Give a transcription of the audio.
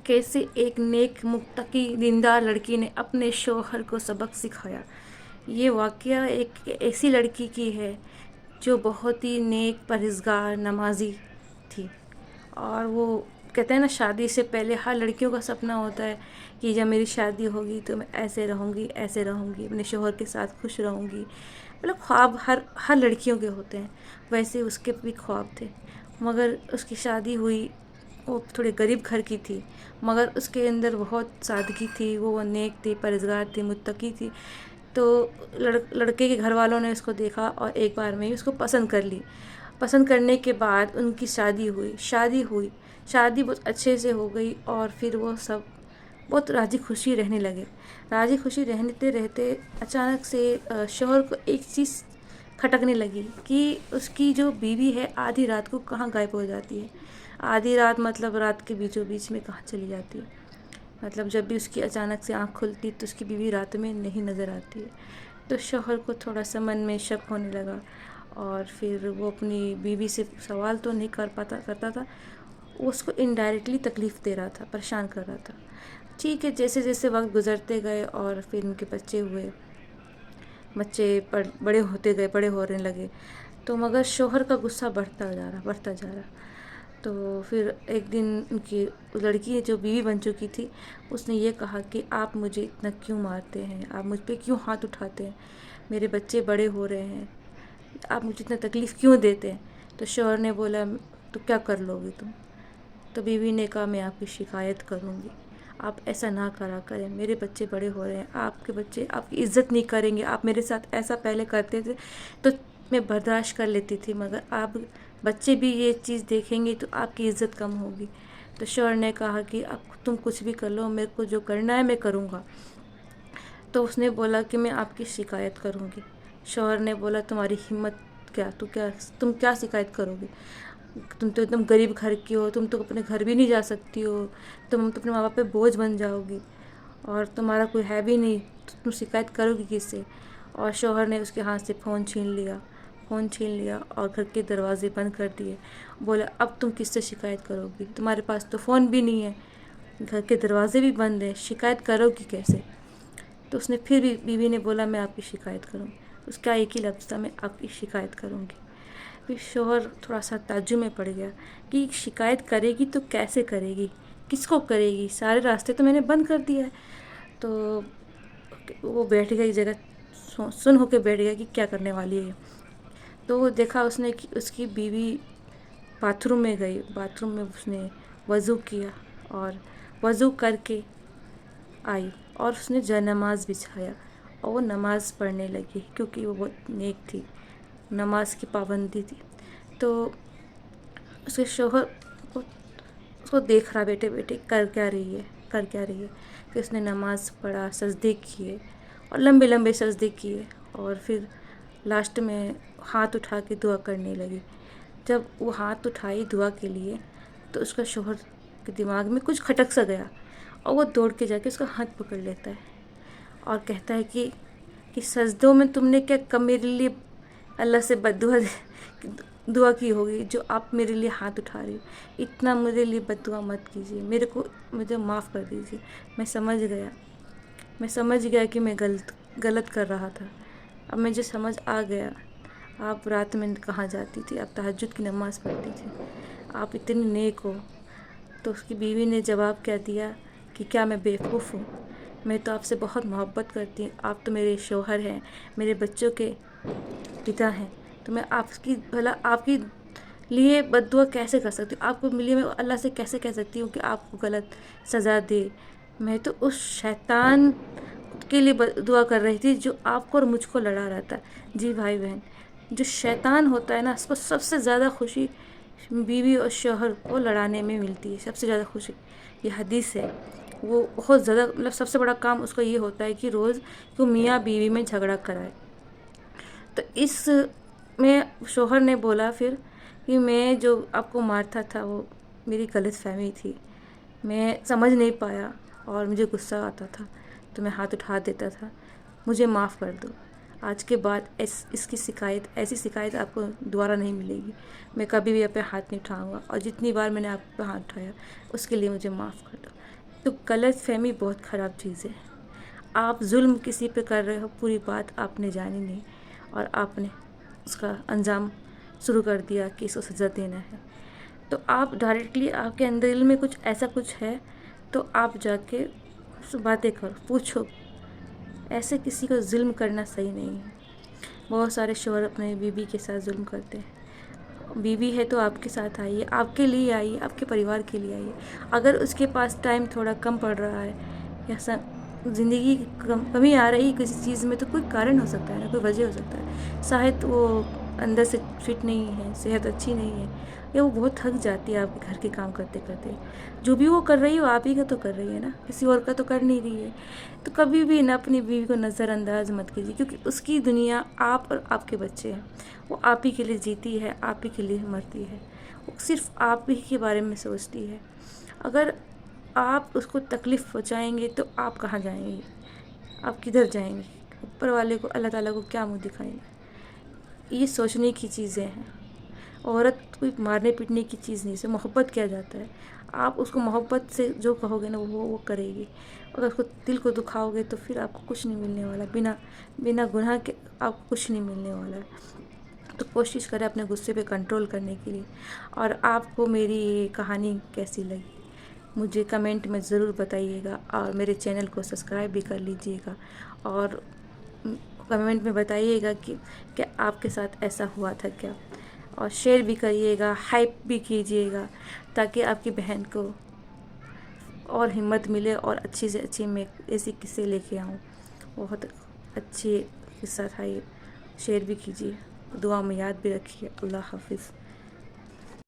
کیسے ایک نیک متقی دیندار لڑکی نے اپنے شوہر کو سبق سکھایا۔ یہ واقعہ ایک ایسی لڑکی کی ہے جو بہت ہی نیک، پرہیزگار، نمازی تھی، اور وہ کہتے ہیں نا، شادی سے پہلے ہر لڑکیوں کا سپنا ہوتا ہے کہ جب میری شادی ہوگی تو میں ایسے رہوں گی، ایسے رہوں گی، اپنے شوہر کے ساتھ خوش رہوں گی، مطلب خواب ہر لڑکیوں کے ہوتے ہیں، ویسے اس کے بھی خواب تھے۔ مگر اس کی شادی ہوئی، وہ تھوڑے غریب گھر کی تھی، مگر اس کے اندر بہت سادگی تھی، وہ نیک تھی، پرہیزگار تھی، متقی تھی۔ تو لڑکے کے گھر والوں نے اس کو دیکھا اور ایک بار میں ہی اس کو پسند کر لی۔ پسند کرنے کے بعد ان کی شادی ہوئی، شادی بہت اچھے سے ہو گئی، اور پھر وہ سب بہت راضی خوشی رہنے لگے۔ راضی خوشی رہتے رہتے اچانک سے شوہر کو ایک چیز کھٹکنے لگی کہ اس کی جو بیوی ہے آدھی رات کو کہاں غائب ہو جاتی ہے۔ آدھی رات مطلب رات کے بیچوں بیچ میں کہاں چلی جاتی ہے، مطلب جب بھی اس کی اچانک سے آنکھ کھلتی تو اس کی بیوی رات میں نہیں نظر آتی ہے۔ تو شوہر کو تھوڑا سا من میں شک ہونے لگا، اور پھر وہ اپنی بیوی سے سوال تو نہیں کرتا تھا، وہ اس کو انڈائریکٹلی تکلیف دے رہا تھا، پریشان کر رہا تھا۔ ٹھیک ہے، جیسے جیسے وقت گزرتے گئے اور پھر ان کے بچے ہوئے، بچے بڑے ہوتے گئے، بڑے ہونے لگے، تو مگر شوہر کا غصہ بڑھتا جا رہا۔ تو پھر ایک دن ان کی لڑکی جو بیوی بن چکی تھی، اس نے یہ کہا کہ آپ مجھے اتنا کیوں مارتے ہیں، آپ مجھ پہ کیوں ہاتھ اٹھاتے ہیں، میرے بچے بڑے ہو رہے ہیں، آپ مجھے اتنا تکلیف کیوں دیتے ہیں؟ تو شوہر نے بولا تو کیا کر لو گی تم؟ تو بیوی نے کہا میں آپ کی شکایت کروں گی، آپ ایسا نہ کرا کریں، میرے بچے بڑے ہو رہے ہیں، آپ کے بچے آپ کی عزت نہیں کریں گے، آپ میرے ساتھ ایسا پہلے کرتے تھے تو میں برداشت کر لیتی تھی، مگر آپ بچے بھی یہ چیز دیکھیں گے تو آپ کی عزت کم ہوگی۔ تو شوہر نے کہا کہ اب تم کچھ بھی کر لو، میرے کو جو کرنا ہے میں کروں گا۔ تو اس نے بولا کہ میں آپ کی شکایت کروں گی۔ شوہر نے بولا تمہاری ہمت کیا، تم کیا شکایت کرو گی؟ تم تو ایک دم غریب گھر کی ہو، تم تو اپنے گھر بھی نہیں جا سکتی ہو، تم تو اپنے ماں باپ پہ بوجھ بن جاؤ گی، اور تمہارا کوئی ہے بھی نہیں، تو تم شکایت کرو گی کس سے؟ اور شوہر نے اس کے ہاتھ سے فون چھین لیا اور گھر کے دروازے بند کر دیے۔ بولا اب تم کس سے شکایت کرو گی؟ تمہارے پاس تو فون بھی نہیں ہے، گھر کے دروازے بھی بند ہیں، شکایت کرو گی کیسے؟ تو اس نے پھر بھی بیوی نے بولا میں آپ کی شکایت کروں گی۔ اس کا ایک ہی لفظ تھا، میں آپ کی شکایت کروں گی۔ پھر شوہر تھوڑا سا تعجب میں پڑ گیا کہ شکایت کرے گی تو کیسے کرے گی، کس کو کرے گی، سارے راستے تو میں نے بند کر دیا ہے۔ تو وہ بیٹھ گیا ایک جگہ، سن ہو کے بیٹھ گیا کہ کیا کرنے والی ہے۔ تو وہ دیکھا اس نے کہ اس کی بیوی باتھ روم میں گئی، باتھ روم میں اس نے وضو کیا، اور وضو کر کے آئی، اور اس نے نماز بچھایا اور وہ نماز پڑھنے لگی، کیونکہ وہ بہت نیک تھی، نماز کی پابندی تھی۔ تو اس کے شوہر اس کو دیکھ رہا، بیٹے کر کیا رہی ہے، کہ اس نے نماز پڑھا، سجدے کیے، اور لمبے لمبے سجدے کیے، اور پھر لاسٹ میں ہاتھ اٹھا کے دعا کرنے لگی۔ جب وہ ہاتھ اٹھائی دعا کے لیے تو اس کا شوہر کے دماغ میں کچھ کھٹک سا گیا، اور وہ دوڑ کے جا کے اس کا ہاتھ پکڑ لیتا ہے اور کہتا ہے کہ سجدوں میں تم نے کیا میرے لیے اللہ سے دعا کی ہوگی جو آپ میرے لیے ہاتھ اٹھا رہی ہو، اتنا میرے لیے بد دعا مت کیجیے، مجھے معاف کر دیجیے، میں سمجھ گیا کہ میں غلط کر رہا تھا، اب مجھے سمجھ آ گیا، آپ رات میں کہاں جاتی تھی، آپ تہجد کی نماز پڑھتی تھی، آپ اتنی نیک ہو۔ تو اس کی بیوی نے جواب کیا دیا کہ کیا میں بیوقوف ہوں، میں تو آپ سے بہت محبت کرتی ہوں، آپ تو میرے شوہر ہیں، میرے بچوں کے پتا ہیں، تو میں آپ کی لیے بد دعا کیسے کر سکتی ہوں، آپ کو لیے میں اللہ سے کیسے کہہ سکتی ہوں کہ آپ کو غلط سزا دے؟ میں تو اس شیطان کے لیے دعا کر رہی تھی جو آپ کو اور مجھ کو لڑا رہا تھا۔ جی بھائی بہن، جو شیطان ہوتا ہے نا، اس کو سب سے زیادہ خوشی بیوی اور شوہر کو لڑانے میں ملتی ہے، سب سے زیادہ خوشی، یہ حدیث ہے۔ وہ بہت زیادہ مطلب سب سے بڑا کام اس کا یہ ہوتا ہے کہ روز کو میاں بیوی میں جھگڑا کرائے۔ تو اس میں شوہر نے بولا پھر کہ میں جو آپ کو مارتا تھا وہ میری غلط فہمی تھی، میں سمجھ نہیں پایا اور مجھے غصہ آتا تھا تو میں ہاتھ اٹھا دیتا تھا، مجھے معاف کر دو، آج کے بعد ایسی شکایت آپ کو دوبارہ نہیں ملے گی، میں کبھی بھی آپ پہ ہاتھ نہیں اٹھاؤں گا، اور جتنی بار میں نے آپ پہ ہاتھ اٹھایا اس کے لیے مجھے معاف کر دو۔ تو غلط فہمی بہت خراب چیز ہے. آپ ظلم کسی پہ کر رہے ہو، پوری بات آپ نے جانی نہیں اور آپ نے اس کا انجام شروع کر دیا کہ اس کو سزا دینا ہے. تو آپ ڈائریکٹلی آپ کے اندر دل میں کچھ ایسا کچھ ہے تو آپ جا کے اس سے باتیں کرو، پوچھو. ایسے کسی کو ظلم کرنا صحیح نہیں ہے. بہت سارے شوہر اپنے بیوی کے ساتھ ظلم کرتے ہیں. بیوی ہے تو آپ کے ساتھ آئی ہے، آپ کے لیے آئی ہے، آپ کے پریوار کے لیے آئی ہے. اگر اس کے پاس ٹائم تھوڑا کم پڑ رہا ہے یا زندگی کی کمی آ رہی ہے کسی چیز میں، تو کوئی کارن ہو سکتا ہے نا، کوئی وجہ ہو سکتا ہے. شاید وہ اندر سے فٹ نہیں ہے، صحت اچھی نہیں ہے، یا وہ بہت تھک جاتی ہے آپ کے گھر کے کام کرتے کرتے. جو بھی وہ کر رہی ہے وہ آپ ہی کا تو کر رہی ہے نا، کسی اور کا تو کر نہیں رہی ہے. تو کبھی بھی نہ اپنی بیوی کو نظر انداز مت کیجیے، کیونکہ اس کی دنیا آپ اور آپ کے بچے ہیں. وہ آپ ہی کے لیے جیتی ہے، آپ ہی کے لیے مرتی ہے. وہ صرف آپ ہی کے بارے میں سوچتی ہے. اگر آپ اس کو تکلیف پہنچائیں گے تو آپ کہاں جائیں گے؟ آپ کدھر جائیں گے؟ اوپر والے کو، اللہ تعالیٰ کو کیا منہ دکھائیں گے؟ یہ سوچنے کی چیزیں ہیں. عورت کوئی مارنے پیٹنے کی چیز نہیں، اسے محبت کیا جاتا ہے. آپ اس کو محبت سے جو کہو گے نا وہ کرے گی. اگر اس کو دل کو دکھاؤ گے تو پھر آپ کو کچھ نہیں ملنے والا. بنا گناہ کے آپ کو کچھ نہیں ملنے والا ہے. تو کوشش کریں اپنے غصے پہ کنٹرول کرنے کے لیے. اور آپ کو میری یہ کہانی کیسی لگی مجھے کمنٹ میں ضرور بتائیے گا، اور میرے چینل کو سبسکرائب بھی کر لیجئے گا، اور کمنٹ میں بتائیے گا کہ آپ کے ساتھ ایسا ہوا تھا کیا. اور شیئر بھی کریے گا، ہائپ بھی کیجیے گا، تاکہ آپ کی بہن کو اور ہمت ملے اور اچھی سے اچھی میں ایسی قصے لے کے آؤں. بہت اچھی قصہ تھا یہ. شیئر بھی کیجیے، دعا میں یاد بھی رکھیے. اللہ حافظ.